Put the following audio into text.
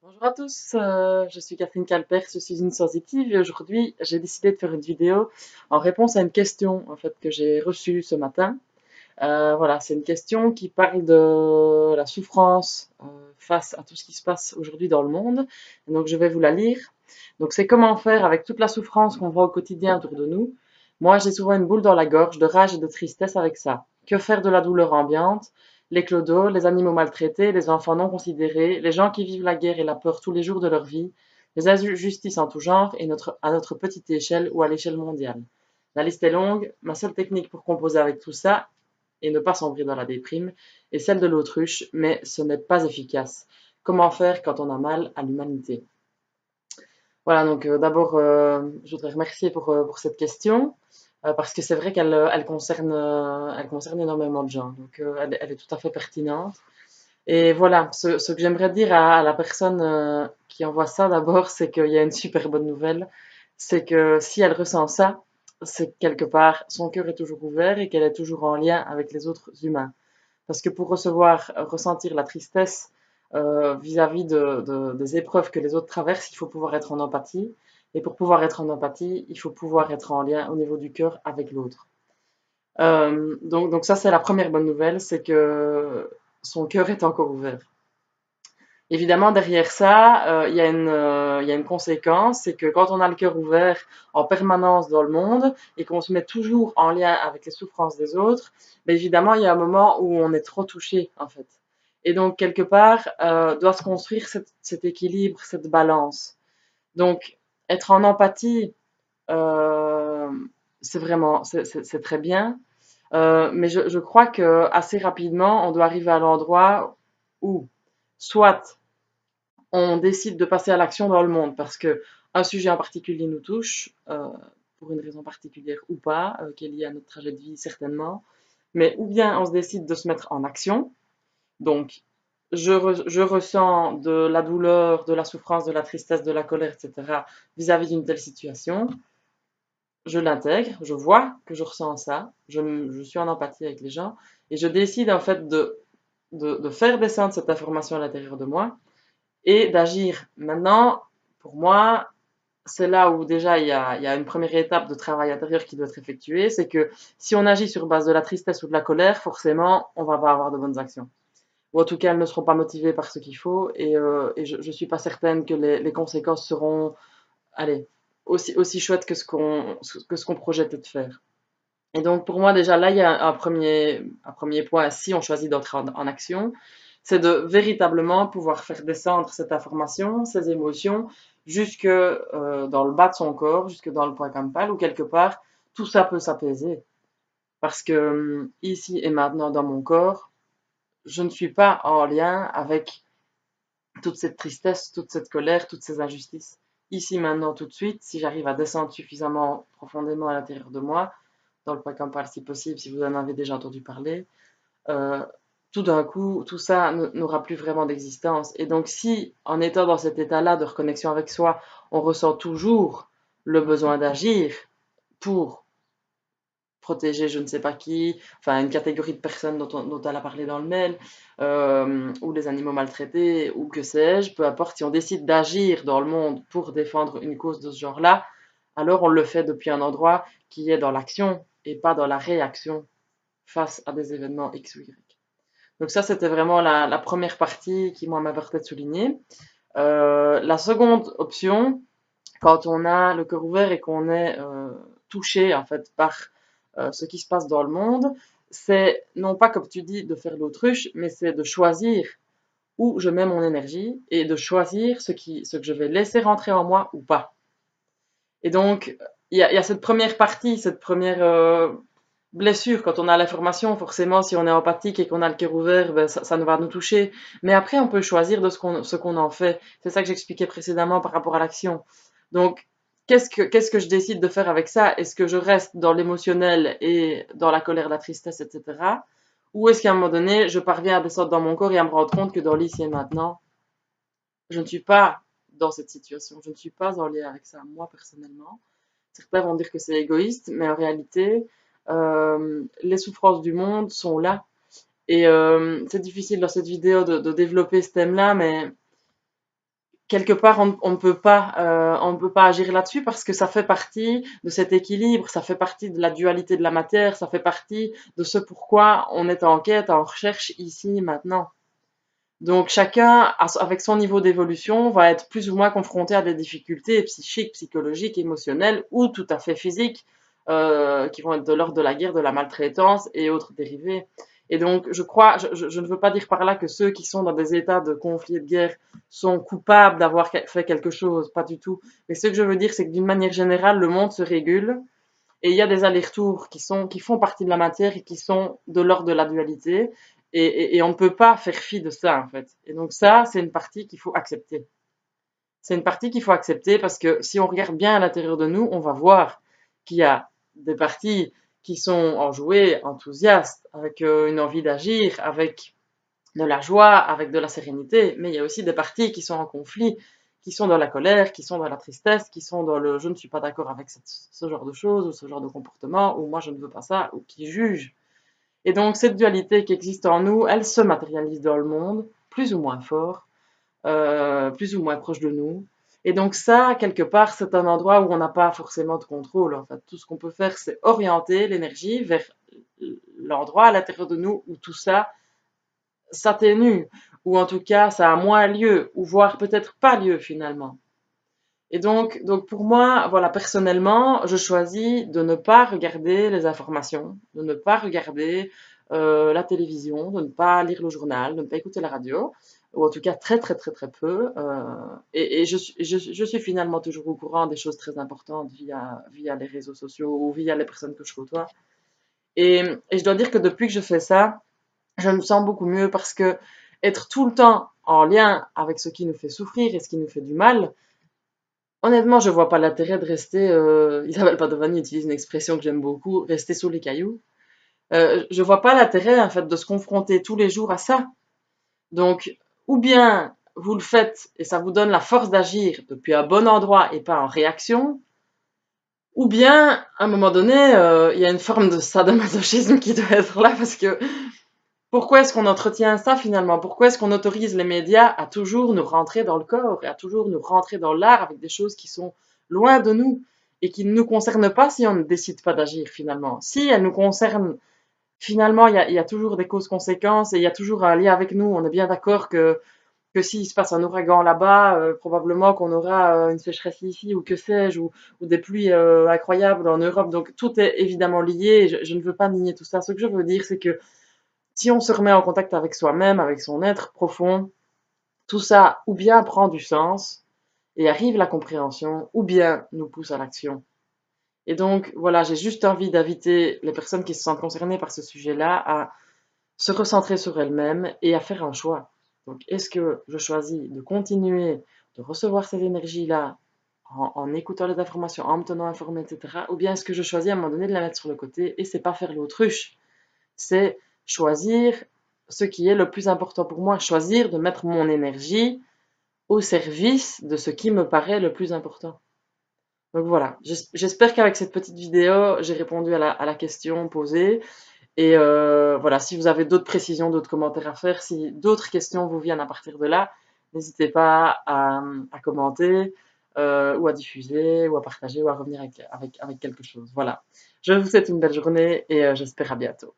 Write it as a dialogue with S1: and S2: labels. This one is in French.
S1: Bonjour à tous, je suis Catherine Calpers, je suis une sensitive et aujourd'hui j'ai décidé de faire une vidéo en réponse à une question en fait que j'ai reçue ce matin. Voilà, c'est une question qui parle de la souffrance face à tout ce qui se passe aujourd'hui dans le monde. Et donc je vais vous la lire. Donc c'est comment faire avec toute la souffrance qu'on voit au quotidien autour de nous. Moi j'ai souvent une boule dans la gorge de rage et de tristesse avec ça. Que faire de la douleur ambiante? Les clodos, les animaux maltraités, les enfants non considérés, les gens qui vivent la guerre et la peur tous les jours de leur vie, les injustices en tout genre et à notre petite échelle ou à l'échelle mondiale. La liste est longue, ma seule technique pour composer avec tout ça et ne pas sombrer dans la déprime est celle de l'autruche, mais ce n'est pas efficace. Comment faire quand on a mal à l'humanité? Voilà, donc d'abord, je voudrais remercier pour cette question, parce que c'est vrai elle concerne énormément de gens, donc elle est tout à fait pertinente. Et voilà, ce que j'aimerais dire à la personne qui envoie ça d'abord, c'est qu'il y a une super bonne nouvelle, c'est que si elle ressent ça, c'est que quelque part son cœur est toujours ouvert et qu'elle est toujours en lien avec les autres humains. Parce que pour ressentir la tristesse vis-à-vis des épreuves que les autres traversent, il faut pouvoir être en empathie. Et pour pouvoir être en empathie, il faut pouvoir être en lien au niveau du cœur avec l'autre. Donc ça, c'est la première bonne nouvelle, c'est que son cœur est encore ouvert. Évidemment, derrière ça, il y a une conséquence, c'est que quand on a le cœur ouvert en permanence dans le monde et qu'on se met toujours en lien avec les souffrances des autres, ben évidemment, il y a un moment où on est trop touché, en fait. Et donc, quelque part, doit se construire cet équilibre, cette balance. Donc, être en empathie, euh, c'est très bien, mais je crois que assez rapidement, on doit arriver à l'endroit où, soit on décide de passer à l'action dans le monde parce que un sujet en particulier nous touche, pour une raison particulière ou pas, qui est liée à notre trajet de vie certainement, mais ou bien on se décide de se mettre en action, donc je ressens de la douleur, de la souffrance, de la tristesse, de la colère, etc. vis-à-vis d'une telle situation, je l'intègre, je vois que je ressens ça, je suis en empathie avec les gens, et je décide en fait de faire descendre cette information à l'intérieur de moi et d'agir. Maintenant, pour moi, c'est là où déjà il y a une première étape de travail intérieur qui doit être effectuée, c'est que si on agit sur base de la tristesse ou de la colère, forcément, on va pas avoir de bonnes actions. Ou en tout cas, elles ne seront pas motivées par ce qu'il faut, et je ne suis pas certaine que les conséquences seront, allez, aussi chouettes que ce qu'on projette de faire. Et donc, pour moi, déjà, là, il y a un premier point, si on choisit d'entrer en action, c'est de véritablement pouvoir faire descendre cette information, ces émotions, jusque dans le bas de son corps, jusque dans le point campal, où quelque part, tout ça peut s'apaiser. Parce que ici et maintenant, dans mon corps, je ne suis pas en lien avec toute cette tristesse, toute cette colère, toutes ces injustices. Ici, maintenant, tout de suite, si j'arrive à descendre suffisamment profondément à l'intérieur de moi, dans le Pacampal si possible, si vous en avez déjà entendu parler, euh, tout d'un coup, tout ça n'aura plus vraiment d'existence. Et donc, si en étant dans cet état-là de reconnexion avec soi, on ressent toujours le besoin d'agir pour protéger je ne sais pas qui, enfin une catégorie de personnes dont elle a parlé dans le mail, ou les animaux maltraités, ou que sais-je, peu importe, si on décide d'agir dans le monde pour défendre une cause de ce genre-là, alors on le fait depuis un endroit qui est dans l'action et pas dans la réaction face à des événements X ou Y. Donc ça, c'était vraiment la première partie qui, moi, m'importait de souligner. La seconde option, quand on a le cœur ouvert et qu'on est touché, en fait, par ce qui se passe dans le monde, c'est non pas, comme tu dis, de faire l'autruche, mais c'est de choisir où je mets mon énergie et de choisir ce que je vais laisser rentrer en moi ou pas. Et donc, il y a cette première partie, cette première blessure. Quand on a l'information, forcément, si on est empathique et qu'on a le cœur ouvert, ben, ça va nous toucher. Mais après, on peut choisir de ce qu'on en fait. C'est ça que j'expliquais précédemment par rapport à l'action. Donc, qu'est-ce que je décide de faire avec ça? Est-ce que je reste dans l'émotionnel et dans la colère, la tristesse, etc. Ou est-ce qu'à un moment donné, je parviens à descendre dans mon corps et à me rendre compte que dans l'ici et maintenant, je ne suis pas dans cette situation. Je ne suis pas en lien avec ça, moi, personnellement. Certains vont dire que c'est égoïste, mais en réalité, les souffrances du monde sont là. Et c'est difficile dans cette vidéo de développer ce thème-là, mais quelque part, on ne peut pas agir là-dessus parce que ça fait partie de cet équilibre, ça fait partie de la dualité de la matière, ça fait partie de ce pourquoi on est en quête, en recherche ici, maintenant. Donc chacun, avec son niveau d'évolution, va être plus ou moins confronté à des difficultés psychiques, psychologiques, émotionnelles ou tout à fait physiques, qui vont être de l'ordre de la guerre, de la maltraitance et autres dérivés. Et donc, je crois, je ne veux pas dire par là que ceux qui sont dans des états de conflit et de guerre sont coupables d'avoir fait quelque chose, pas du tout. Mais ce que je veux dire, c'est que d'une manière générale, le monde se régule et il y a des allers-retours qui font partie de la matière et qui sont de l'ordre de la dualité. Et on ne peut pas faire fi de ça, en fait. Et donc ça, c'est une partie qu'il faut accepter. C'est une partie qu'il faut accepter parce que si on regarde bien à l'intérieur de nous, on va voir qu'il y a des parties qui sont enjouées, enthousiastes, avec une envie d'agir, avec de la joie, avec de la sérénité, mais il y a aussi des parties qui sont en conflit, qui sont dans la colère, qui sont dans la tristesse, qui sont dans le je ne suis pas d'accord avec ce genre de choses ou ce genre de comportement, ou moi je ne veux pas ça, ou qui jugent. Et donc cette dualité qui existe en nous, elle se matérialise dans le monde, plus ou moins fort, plus ou moins proche de nous. Et donc ça, quelque part, c'est un endroit où on n'a pas forcément de contrôle. En fait, tout ce qu'on peut faire, c'est orienter l'énergie vers l'endroit à l'intérieur de nous où tout ça s'atténue, ou en tout cas, ça a moins lieu, ou voire peut-être pas lieu finalement. Et donc pour moi, voilà, personnellement, je choisis de ne pas regarder les informations, de ne pas regarder la télévision, de ne pas lire le journal, de ne pas écouter la radio, ou en tout cas très très très très peu. Et je suis finalement toujours au courant des choses très importantes via les réseaux sociaux ou via les personnes que je côtoie. Et je dois dire que depuis que je fais ça, je me sens beaucoup mieux parce que être tout le temps en lien avec ce qui nous fait souffrir et ce qui nous fait du mal, honnêtement, je vois pas l'intérêt de rester. Isabelle Padovani utilise une expression que j'aime beaucoup, rester sous les cailloux. Je vois pas l'intérêt en fait de se confronter tous les jours à ça. Donc, ou bien vous le faites et ça vous donne la force d'agir depuis un bon endroit et pas en réaction, ou bien à un moment donné, il y a une forme de sadomasochisme qui doit être là parce que pourquoi est-ce qu'on entretient ça finalement? Pourquoi est-ce qu'on autorise les médias à toujours nous rentrer dans le corps et à toujours nous rentrer dans l'art avec des choses qui sont loin de nous et qui ne nous concernent pas si on ne décide pas d'agir finalement? Si elles nous concernent, finalement, il y a toujours des causes-conséquences et il y a toujours un lien avec nous. On est bien d'accord que s'il se passe un ouragan là-bas, probablement qu'on aura une sécheresse ici ou que sais-je, ou des pluies incroyables en Europe. Donc tout est évidemment lié. Je ne veux pas nier tout ça. Ce que je veux dire, c'est que si on se remet en contact avec soi-même, avec son être profond, tout ça ou bien prend du sens et arrive la compréhension, ou bien nous pousse à l'action. Et donc, voilà, j'ai juste envie d'inviter les personnes qui se sentent concernées par ce sujet-là à se recentrer sur elles-mêmes et à faire un choix. Donc, est-ce que je choisis de continuer de recevoir ces énergies-là en écoutant les informations, en me tenant informé, etc. Ou bien est-ce que je choisis à un moment donné de la mettre sur le côté et c'est pas faire l'autruche, c'est choisir ce qui est le plus important pour moi, choisir de mettre mon énergie au service de ce qui me paraît le plus important. Donc voilà, j'espère qu'avec cette petite vidéo, j'ai répondu à la question posée. Et voilà, si vous avez d'autres précisions, d'autres commentaires à faire, si d'autres questions vous viennent à partir de là, n'hésitez pas à commenter ou à diffuser ou à partager ou à revenir avec quelque chose. Voilà, je vous souhaite une belle journée et j'espère à bientôt.